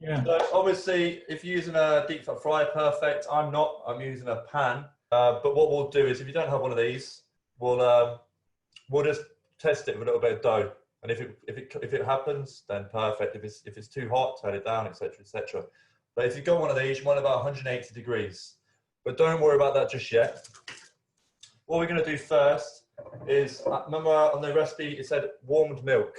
Yeah. So obviously, if you're using a deep fat fryer, perfect. I'm not. I'm using a pan. But what we'll do is, if you don't have one of these, we'll just test it with a little bit of dough. And if it happens, then perfect. If it's too hot, turn it down, etc., etc. But if you got one of these, you want about 180 degrees. But don't worry about that just yet. What we're going to do first is, remember on the recipe it said warmed milk.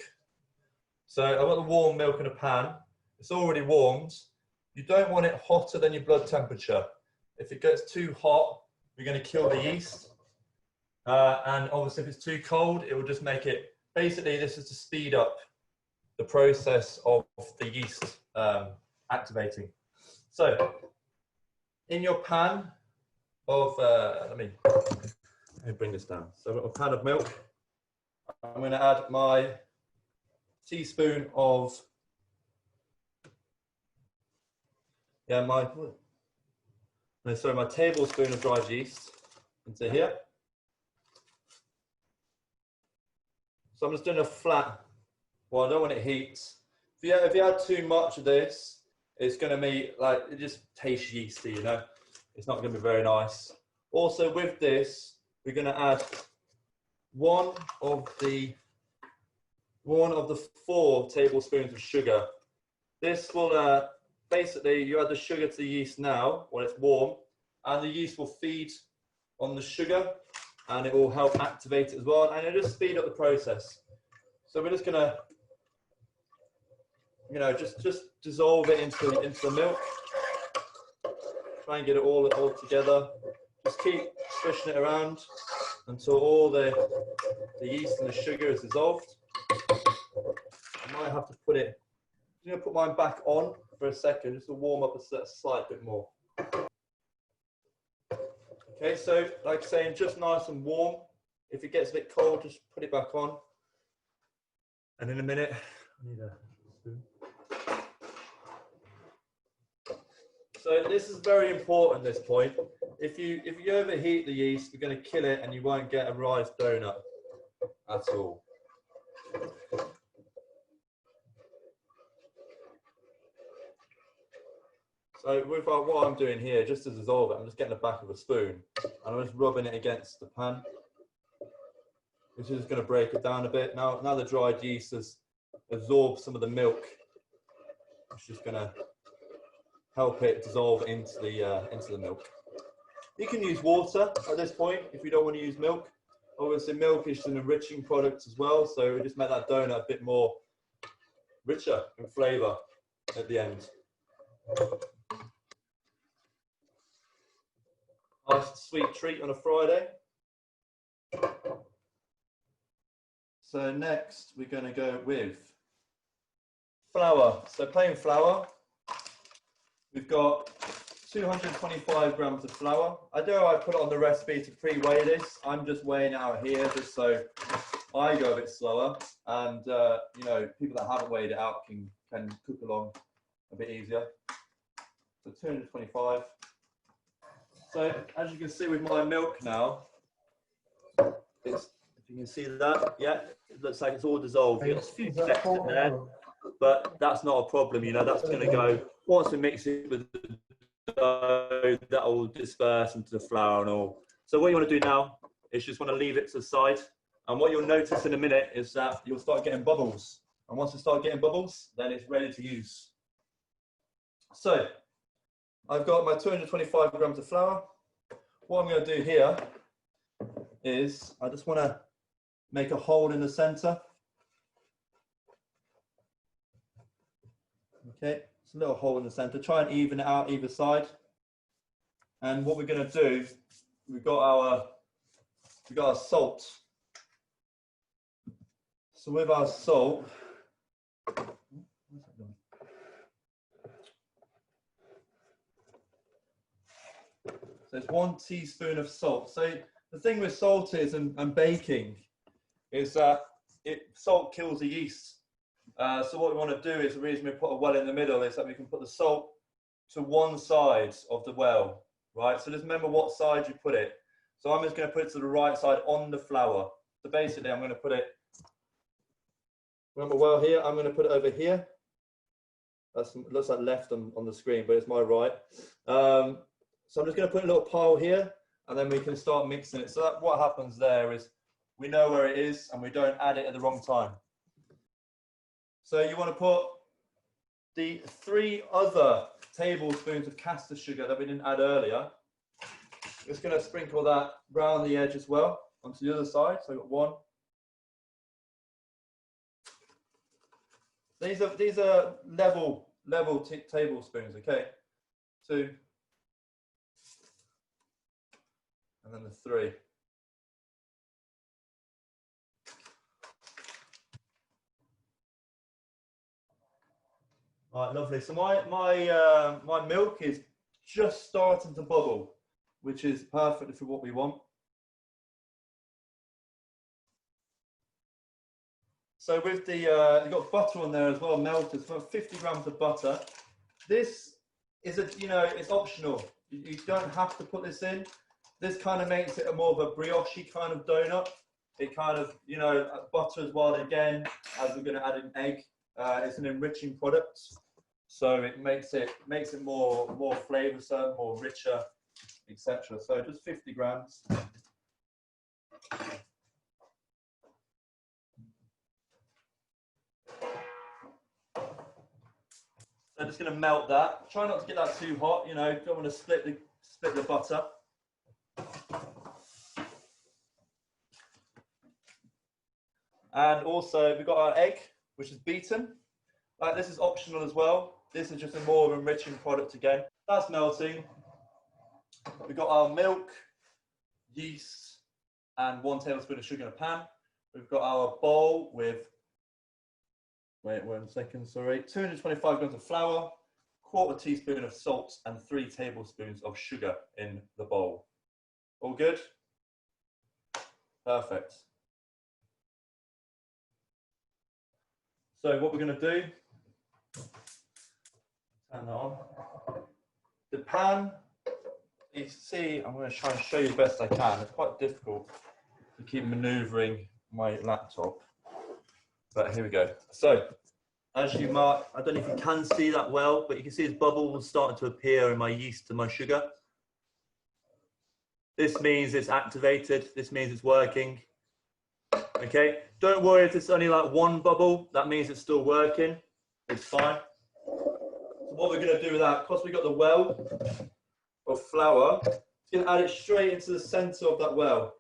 So I've got the warm milk in a pan. It's already warmed. You don't want it hotter than your blood temperature. If it gets too hot, you're going to kill the yeast. And obviously if it's too cold, it will just make it, basically this is to speed up the process of the yeast activating. So in your pan of, let me bring this down. So I've got a pan of milk. I'm going to add my teaspoon of, my tablespoon of dried yeast into here. So I'm just doing a flat, well, I don't want it heats. If you add too much of this, it's going to be like, it just tastes yeasty, you know. It's not going to be very nice. Also with this, we're going to add one of the 4 tablespoons of sugar. This will, basically, you add the sugar to the yeast now when it's warm, and the yeast will feed on the sugar, and it will help activate it as well, and it'll just speed up the process. So we're just gonna, just dissolve it into the milk. Try and get it all together. Just keep swishing it around until all the yeast and the sugar is dissolved. I might have to put it, I'm going to put mine back on for a second just to warm up a slight bit more. Okay, so like saying, just nice and warm. If it gets a bit cold, just put it back on. And in a minute, I need a spoon. So this is very important, this point. If you overheat the yeast, you're going to kill it and you won't get a rice donut at all. So with what I'm doing here, just to dissolve it, I'm just getting the back of a spoon and I'm just rubbing it against the pan, which is going to break it down a bit. Now the dried yeast has absorbed some of the milk. It's just going to help it dissolve into the milk. You can use water at this point if you don't want to use milk. Obviously, milk is an enriching product as well, so we just make that donut a bit more richer in flavour at the end. Nice sweet treat on a Friday. So next we're going to go with flour. So plain flour. We've got 225 grams of flour. I put it on the recipe to pre-weigh this. I'm just weighing it out here just so I go a bit slower, and people that haven't weighed it out can cook along a bit easier. So 225. So as you can see with my milk now, if you can see that, yeah, it looks like it's all dissolved. It's a few flecks in there, but that's not a problem. That's going to go, once we mix it with the dough, that will disperse into the flour and all. So what you want to do now is just want to leave it to the side. And what you'll notice in a minute is that you'll start getting bubbles. And once you start getting bubbles, then it's ready to use. So I've got my 225 grams of flour. What I'm going to do here is I just want to make a hole in the center. Okay, it's a little hole in the center. Try and even it out either side. And what we're going to do, we've got our salt. So with our salt, so it's 1 teaspoon of salt. So the thing with salt is, and baking, is that salt kills the yeast. So what we want to do is, the reason we put a well in the middle is that we can put the salt to one side of the well, right? So just remember what side you put it. So I'm just going to put it to the right side on the flour. So basically I'm going to put it, remember well here, I'm going to put it over here. That looks like left on the screen, but it's my right. So I'm just going to put a little pile here, and then we can start mixing it. So that, what happens there is we know where it is, and we don't add it at the wrong time. So you want to put the 3 other tablespoons of caster sugar that we didn't add earlier. Just going to sprinkle that round the edge as well onto the other side. So I've got 1. These are level tablespoons, okay? 2, and then the 3. All right, lovely. So my milk is just starting to bubble, which is perfect for what we want. So with the, you've got butter on there as well, melted, so 50 grams of butter. This is it's optional. You don't have to put this in. This kind of makes it a more of a brioche kind of donut. It kind of, butter as well, again, as we're going to add an egg. It's an enriching product. So it makes it more flavoursome, more richer, etc. So just 50 grams. So I'm just going to melt that. Try not to get that too hot. Don't want to split the butter. And also we've got our egg, which is beaten. This is optional as well. This is just a more enriching product again. That's melting. We've got our milk, yeast, and 1 tablespoon of sugar in a pan. We've got our bowl with, wait 1 second, sorry, 225 grams of flour, 1/4 teaspoon of salt, and 3 tablespoons of sugar in the bowl. All good? Perfect. So what we're going to do, turn that on. The pan, you can see, I'm going to try and show you the best I can. It's quite difficult to keep maneuvering my laptop, but here we go. So, as you mark, I don't know if you can see that well, but you can see it's bubbles starting to appear in my yeast and my sugar. This means it's activated. This means it's working. Okay, don't worry if it's only like 1 bubble. That means it's still working. It's fine. So what we're going to do with that, because we've got the well of flour, it's going to add it straight into the center of that well.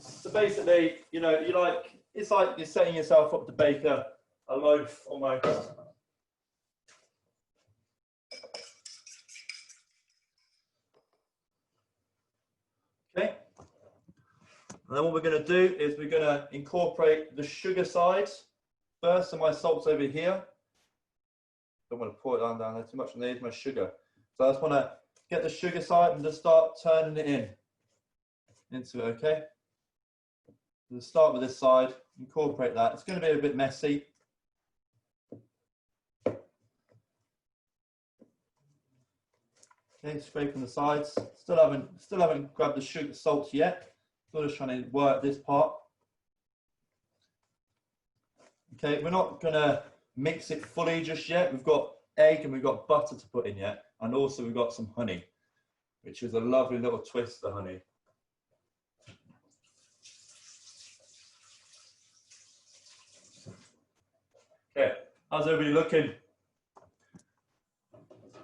So basically, it's like you're setting yourself up to bake a loaf almost. Okay. And then what we're going to do is we're going to incorporate the sugar side first. So my salt's over here. Don't want to pour it down there too much. And there's my sugar. So I just want to get the sugar side and just start turning it into it, okay? We'll start with this side, incorporate that. It's going to be a bit messy. Okay, scraping the sides. Still haven't grabbed the sugar salt yet. Still just trying to work this part. Okay, we're not going to mix it fully just yet. We've got egg and we've got butter to put in yet. And also we've got some honey, which is a lovely little twist to honey. Okay, how's everybody looking?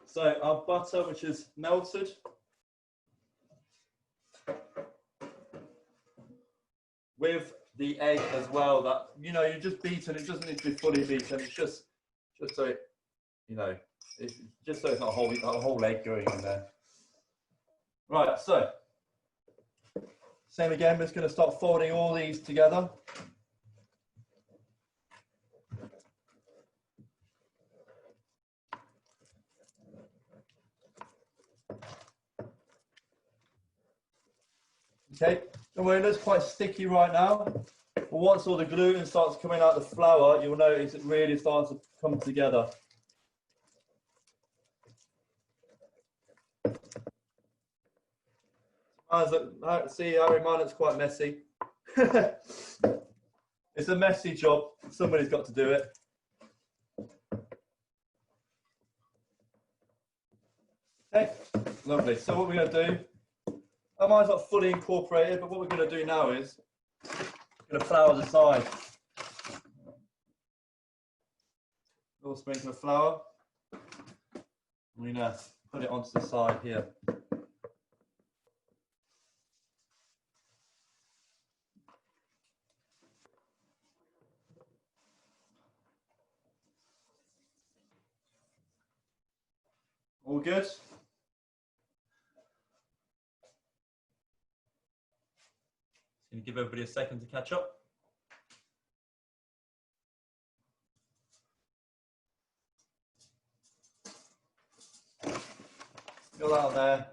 So our butter, which is melted. With the egg as well, that, you just beaten, it doesn't need to be fully beaten, it's just so it, it's just so it's not a whole egg going in there. Right, so, same again, we're just going to start folding all these together. Okay, don't worry, it looks quite sticky right now, but once all the gluten starts coming out of the flour, you'll notice it really starts to come together. See, Harry, mine looks quite messy. It's a messy job. Somebody's got to do it. Okay, lovely. So what we're going to do, mine's not fully incorporated, but what we're going to do now is we're going to flour the side. A little sprinkle of flour. We're going to put it onto the side here. All good? Going to give everybody a second to catch up. Go out there,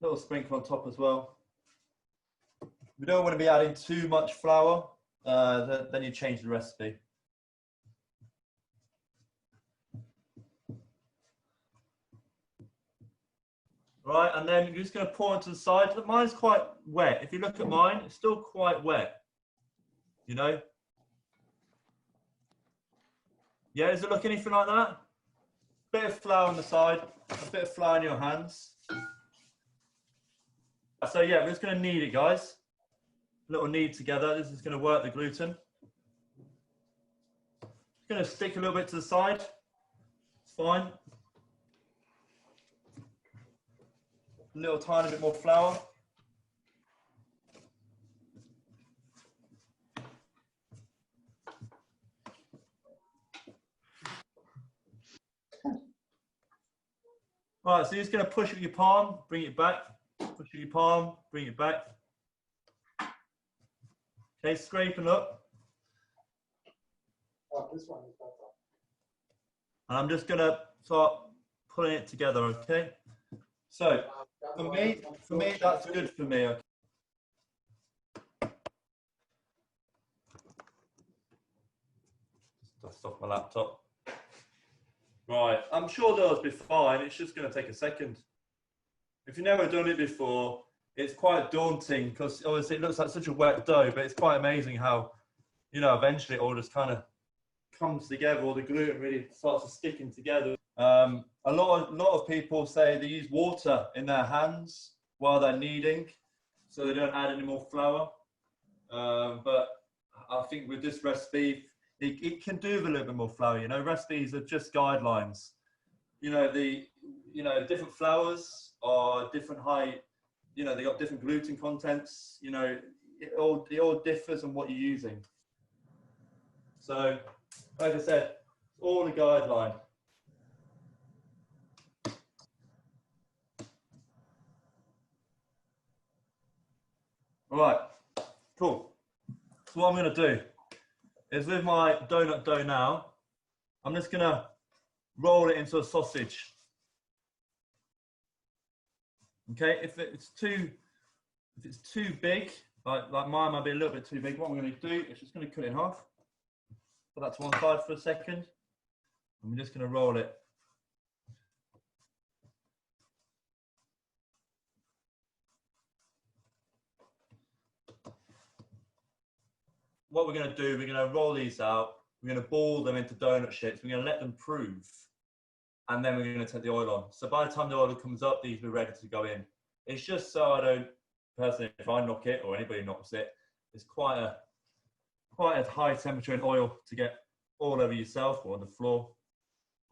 little sprinkle on top as well. We don't want to be adding too much flour, then you change the recipe. Right, and then you're just going to pour into the side. Mine's quite wet. If you look at mine, it's still quite wet. You know? Yeah, does it look anything like that? Bit of flour on the side, a bit of flour in your hands. So yeah, we're just going to knead it, guys. A little knead together. This is going to work the gluten. It's going to stick a little bit to the side. It's fine. A little tiny bit more flour. Right, so you're just going to push with your palm, bring it back. Push with your palm, bring it back. Okay, scraping up. Oh, this one is better. And I'm just going to start putting it together, okay? So, for me, that's good for me. Okay? Just dust off my laptop. Right, I'm sure those will be fine. It's just going to take a second. If you've never done it before, it's quite daunting because obviously it looks like such a wet dough, but it's quite amazing how, you know, eventually it all just kind of comes together, or the gluten really starts to sticking together. A lot of people say they use water in their hands while they're kneading, so they don't add any more flour. But I think with this recipe, it can do with a little bit more flour. You know, recipes are just guidelines. You know, different flours are different height. You know, they got different gluten contents. You know, it all differs on what you're using. So, like I said, it's all a guideline. All right, cool. So what I'm going to do is with my donut dough now, I'm just going to roll it into a sausage. Okay, if it's too big, like mine might be a little bit too big, what I'm going to do is just going to cut it in half. Put that to one side for a second. I'm just going to roll it. What we're going to do, we're going to roll these out. We're going to ball them into donut shapes. We're going to let them prove. And then we're going to take the oil on. So by the time the oil comes up, these will be ready to go in. It's just so I don't, personally, if I knock it or anybody knocks it, it's quite a high temperature in oil to get all over yourself or on the floor.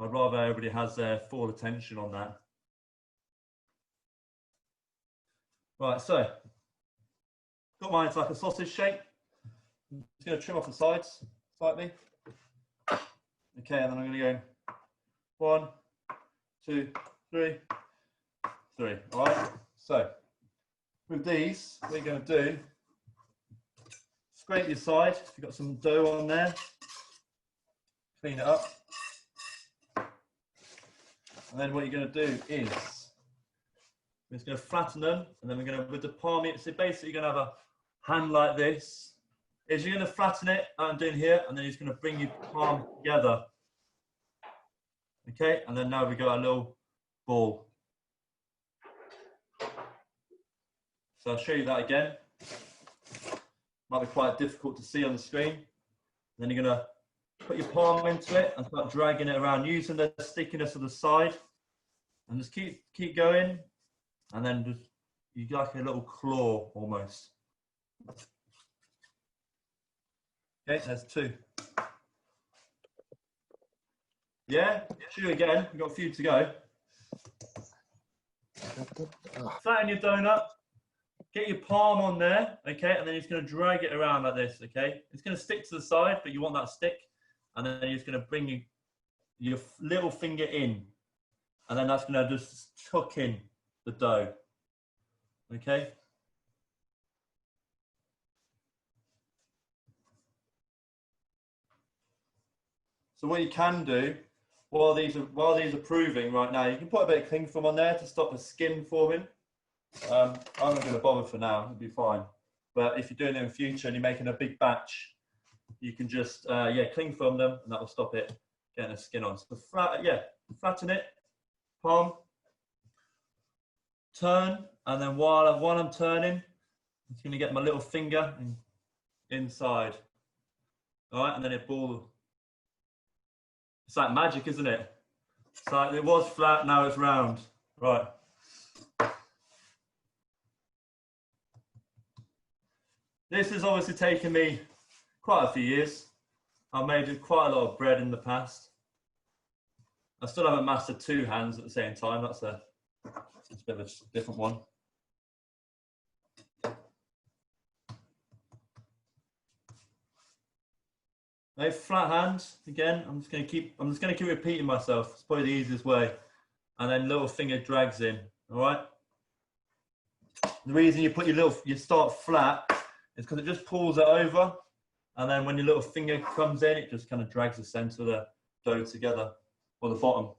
I'd rather everybody has their full attention on that. Right, so got mine, it's like a sausage shape. I'm just going to trim off the sides slightly. Okay, and then I'm going to go 1, 2, 3, 3. All right. So with these, what you're going to do, scrape your side. If you've got some dough on there, clean it up. And then what you're going to do is we're just going to flatten them, and then we're going to, with the palm, so basically you're going to have a hand like this. Is you're going to flatten it, I'm doing here, and then you're just going to bring your palm together. Okay, and then now we've got a little ball. So I'll show you that again. Might be quite difficult to see on the screen. Then you're going to put your palm into it and start dragging it around using the stickiness of the side. And just keep going. And then just, you got like a little claw almost. Okay, there's 2. Yeah, shoot again. We've got a few to go. Flatten your donut. Get your palm on there, okay, and then you're just going to drag it around like this, okay? It's going to stick to the side, but you want that stick, and then you're just going to bring your little finger in, and then that's going to just tuck in the dough, okay? So what you can do while these are proving right now, you can put a bit of cling film on there to stop the skin forming. I'm not going to bother for now, it'll be fine. But if you're doing it in future and you're making a big batch, you can just cling film them, and that will stop it getting the skin on. So flatten it, palm, turn, and then while I'm turning, I'm going to get my little finger inside. All right, and then it ball. It's like magic, isn't it? It's like it was flat, now it's round. Right. This has obviously taken me quite a few years. I've made quite a lot of bread in the past. I still haven't mastered 2 hands at the same time. That's a bit of a different one. Okay, flat hands again. I'm just going to keep repeating myself. It's probably the easiest way. And then little finger drags in. All right. The reason you start flat is because it just pulls it over, and then when your little finger comes in, it just kind of drags the center of the dough together, or the bottom.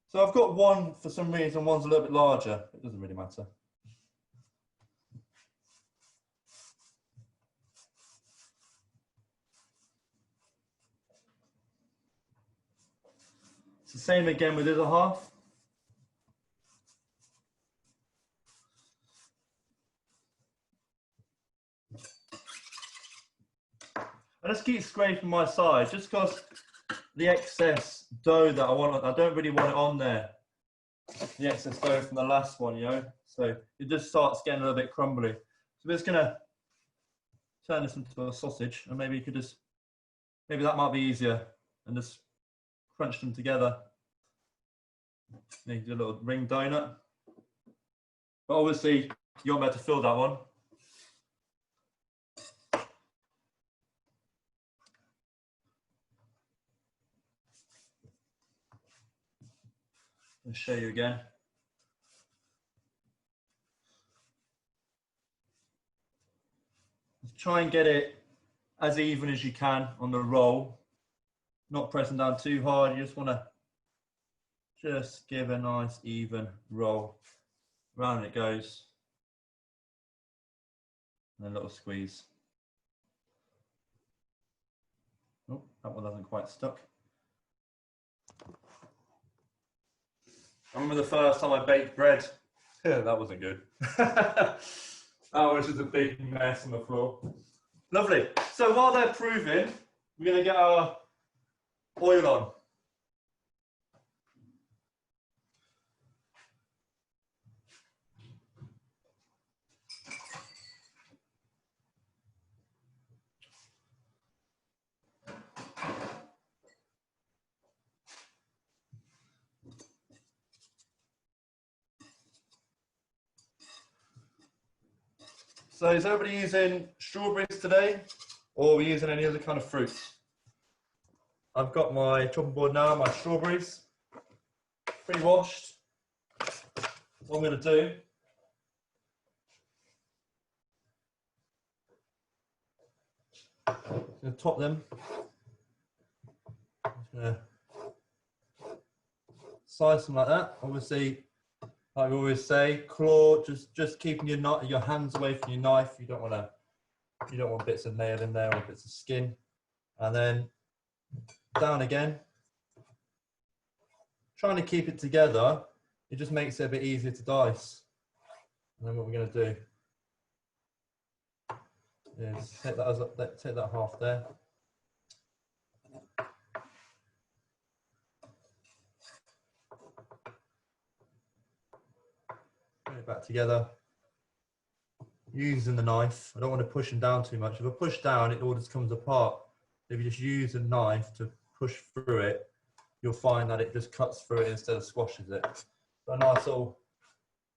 So I've got one, for some reason, one's a little bit larger. It doesn't really matter. It's the same again with the other half. I just keep scraping my side, just because the excess dough that I don't really want it on there. The excess dough from the last one, you know. So it just starts getting a little bit crumbly. So we're just gonna turn this into a sausage, and maybe you could maybe that might be easier, and just crunch them together. You do a little ring donut. But obviously you won't be able to fill that one. I'll show you again. Try and get it as even as you can on the roll. Not pressing down too hard. You just want to just give a nice even roll. Round it goes. And a little squeeze. Oh, that one hasn't quite stuck. I remember the first time I baked bread. Yeah, that wasn't good. That was just a big mess on the floor. Lovely. So while they're proving, we're going to get our oil on. So is everybody using strawberries today, or are we using any other kind of fruits? I've got my chopping board now, my strawberries, pre-washed. What I'm going to do, I'm going to top them. I'm just going to slice them like that. Obviously, like we always say, claw, just keeping your hands away from your knife. You don't want bits of nail in there or bits of skin. And then down again. Trying to keep it together it just makes it a bit easier to dice. And then what we're going to do is take that half there. Put it back together. Using the knife, I don't want to push them down too much. If I push down, it all just comes apart. If you just use a knife to push through it, you'll find that it just cuts through it instead of squashes it. So a nice little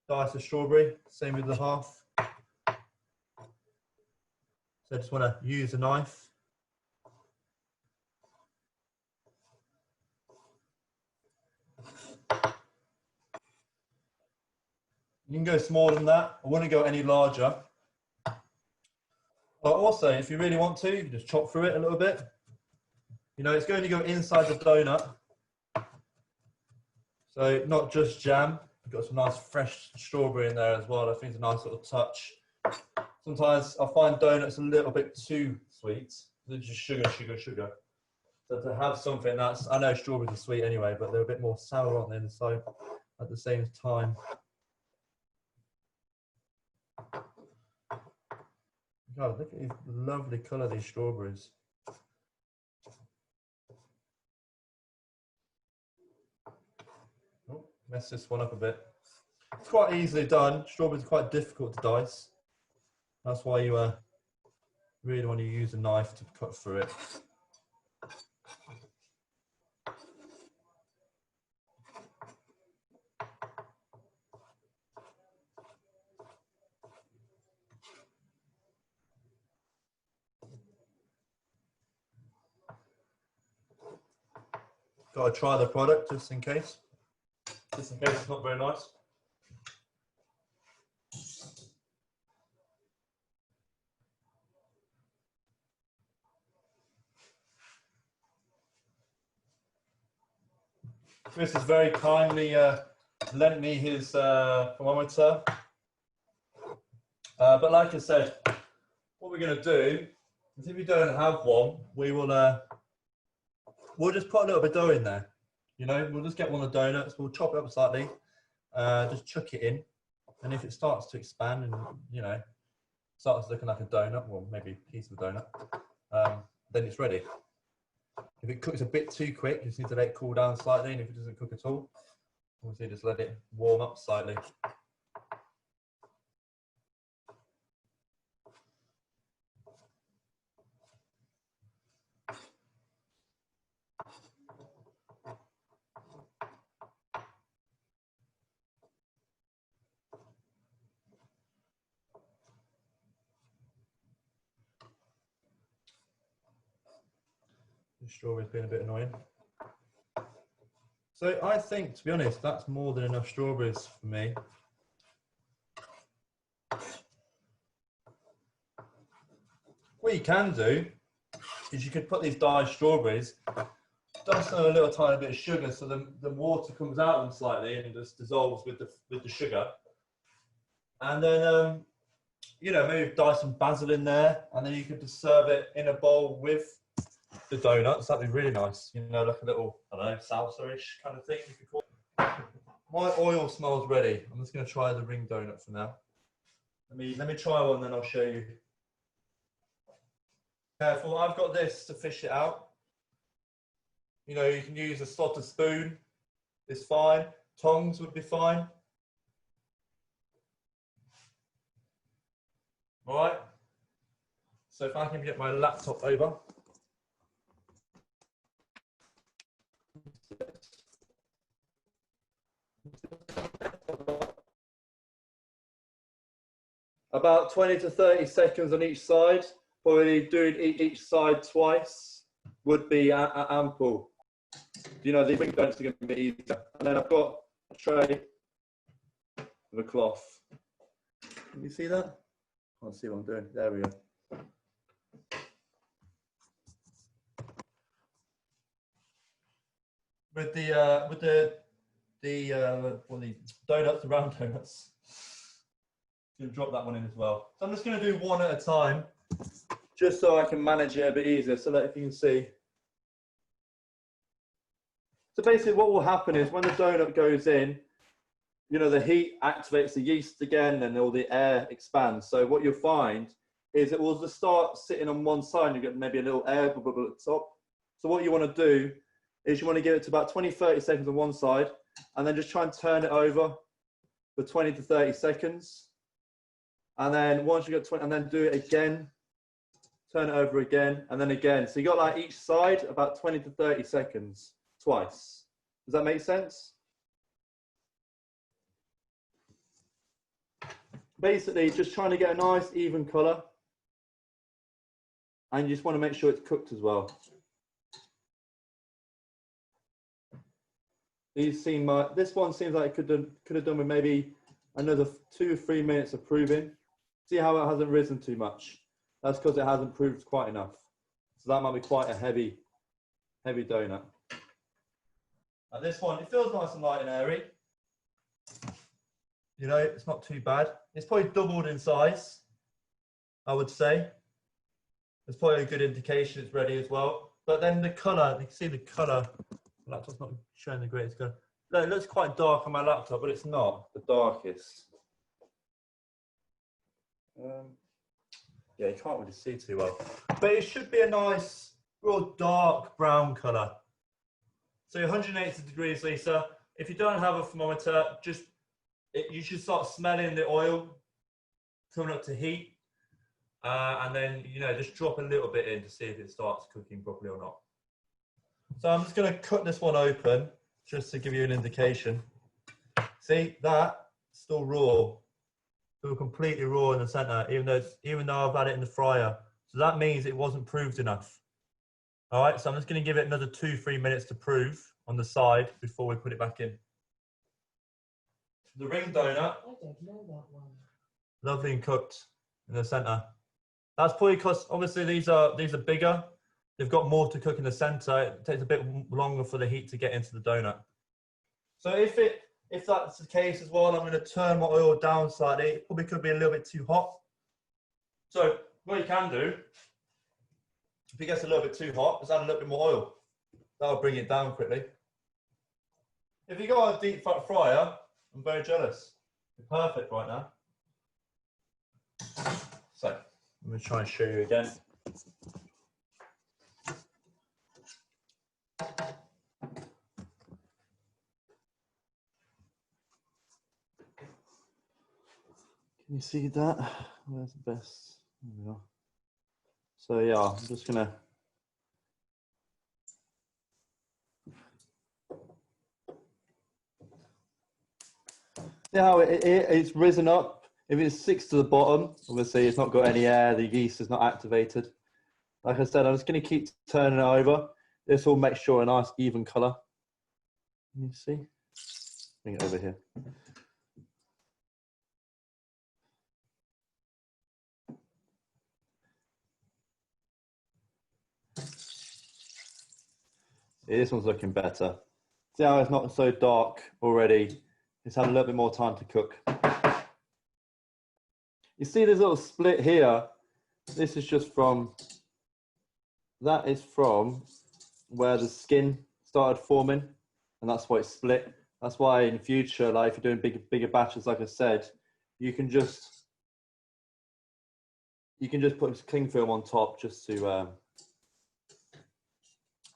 dice of strawberry, same with the half. So I just want to use a knife. You can go smaller than that. I wouldn't go any larger. But also, if you really want to, you can just chop through it a little bit. You know, it's going to go inside the donut. So not just jam, you've got some nice fresh strawberry in there as well. I think it's a nice little touch. Sometimes I find donuts a little bit too sweet. They're just sugar, sugar, sugar. So to have something that's, I know strawberries are sweet anyway, but they're a bit more sour on the inside at the same time. God, look at these lovely colour, these strawberries. Oh, mess this one up a bit. It's quite easily done. Strawberries are quite difficult to dice. That's why you really want to use a knife to cut through it. Got to try the product just in case. Just in case it's not very nice. Chris has very kindly lent me his thermometer. But like I said, what we're going to do is if you don't have one, we will we'll just put a little bit of dough in there. You know, we'll just get one of the donuts, we'll chop it up slightly, just chuck it in, and if it starts to expand and, you know, starts looking like a donut, well, maybe a piece of a donut, then it's ready. If it cooks a bit too quick, you just need to let it cool down slightly, and if it doesn't cook at all, obviously just let it warm up slightly. The strawberry's been a bit annoying. So I think, to be honest, that's more than enough strawberries for me. What you can do is you could put these diced strawberries, dust them a little tiny bit of sugar so the water comes out of them slightly and just dissolves with the sugar. And then, you know, maybe dice some basil in there, and then you could just serve it in a bowl with the donuts. That'd be really nice. You know, like a little, I don't know, salsa-ish kind of thing, you could call it. My oil smells ready. I'm just going to try the ring donut for now. Let me try one, then I'll show you. Careful, I've got this to fish it out. You know, you can use a slotted spoon. It's fine. Tongs would be fine. All right. So if I can get my laptop over. About 20 to 30 seconds on each side. Probably doing each side twice would be ample. You know, the ring donuts are going to be easier. And then I've got a tray with a cloth. Can you see that? I can't see what I'm doing. There we go. With the donuts, the round donuts. I'm going to drop that one in as well. So I'm just going to do one at a time, just so I can manage it a bit easier, so that if you can see. So basically what will happen is when the donut goes in, you know, the heat activates the yeast again and all the air expands. So what you'll find is it will just start sitting on one side and you get maybe a little air bubble at the top. So what you want to do is you want to give it to about 20, 30 seconds on one side and then just try and turn it over for 20 to 30 seconds. And then once you get 20, and then do it again, turn it over again, and then again. So you got like each side about 20 to 30 seconds twice. Does that make sense? Basically, just trying to get a nice even color. And you just want to make sure it's cooked as well. This one seems like it could have done with maybe another 2 or 3 minutes of proving. See how it hasn't risen too much. That's because it hasn't proved quite enough. So that might be quite a heavy donut. Now this one, it feels nice and light and airy. You know, it's not too bad. It's probably doubled in size, I would say. It's probably a good indication it's ready as well. But then the color, you can see the color. The laptop's not showing the greatest color. No, it looks quite dark on my laptop, but it's not the darkest. Yeah, you can't really see too well. But it should be a nice, real dark brown color. So 180 degrees, Lisa. If you don't have a thermometer, you should start smelling the oil coming up to heat. And then, you know, just drop a little bit in to see if it starts cooking properly or not. So I'm just going to cut this one open just to give you an indication. See, that's still raw. Still completely raw in the center, even though I've had it in the fryer. So that means it wasn't proved enough. All right, so I'm just going to give it another 2 or 3 minutes to prove on the side before we put it back in. The ring donut. I don't know that one. Lovely and cooked in the center. That's probably because obviously these are bigger. They've got more to cook in the center. It takes a bit longer for the heat to get into the donut. So if that's the case as well, I'm going to turn my oil down slightly. It probably could be a little bit too hot. So what you can do, if it gets a little bit too hot, is add a little bit more oil. That'll bring it down quickly. If you got a deep fat fryer, I'm very jealous. It's perfect right now. So I'm going to try and show you again. Can you see that? Where's the best? There we are. So yeah, I'm just gonna. See how it's risen up? If it sticks to the bottom, obviously it's not got any air, the yeast is not activated. Like I said, I'm just gonna keep turning it over. This will make sure a nice even color. Can you see? Bring it over here. See, this one's looking better. See how it's not so dark already? It's had a little bit more time to cook. You see this little split here? This is just that is from where the skin started forming, and that's why it's split. That's why in the future, like if you're doing bigger batches, like I said, you can just put cling film on top just to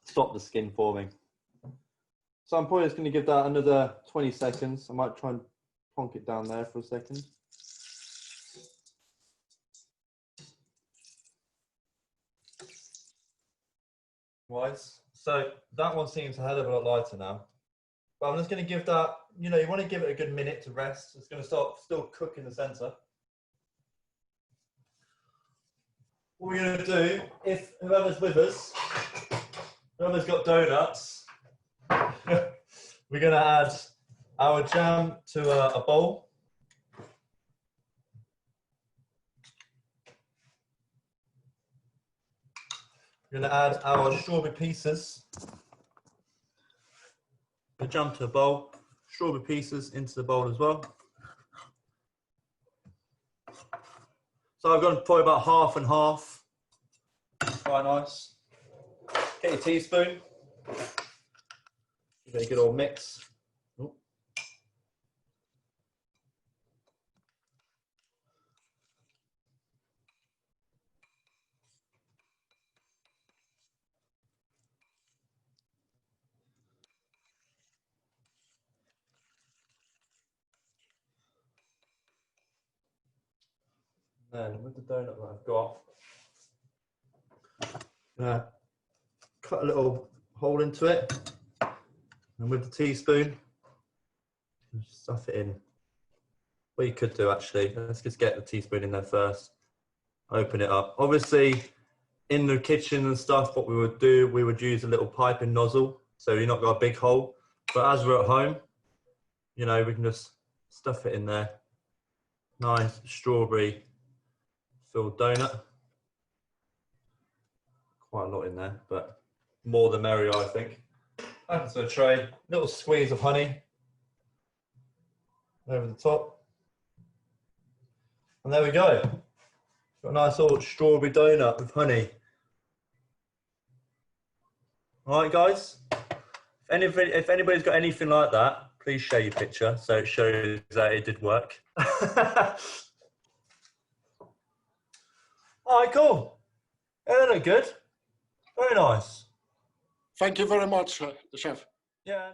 stop the skin forming. So I'm probably just going to give that another 20 seconds. I might try and plonk it down there for a second. Right, so that one seems a hell of a lot lighter now. But I'm just going to give that, you know, you want to give it a good minute to rest. It's going to start still cook in the center. What we're going to do, if whoever's with us, whoever's got donuts, we're going to add our jam to a bowl. We're going to add our strawberry pieces, the jam to a bowl, strawberry pieces into the bowl as well. So I've gone probably about half and half. Quite nice. Get your teaspoon. Give it a good old mix. Ooh. then with the donut that I've got, cut a little hole into it, and with the teaspoon, just stuff it in. What you could do actually, let's just get the teaspoon in there first, open it up. Obviously, in the kitchen and stuff, what we would do, we would use a little piping nozzle, so you're not got a big hole. But as we're at home, you know, we can just stuff it in there. Nice strawberry filled donut. Quite a lot in there, but more the merrier, I think. Add it to a tray, little squeeze of honey over the top. And there we go. Got a nice little strawberry donut with honey. All right, guys. If anybody's got anything like that, please share your picture so it shows that it did work. All right, cool. Yeah, they look good. Very nice. Thank you very much, Chef. Yeah.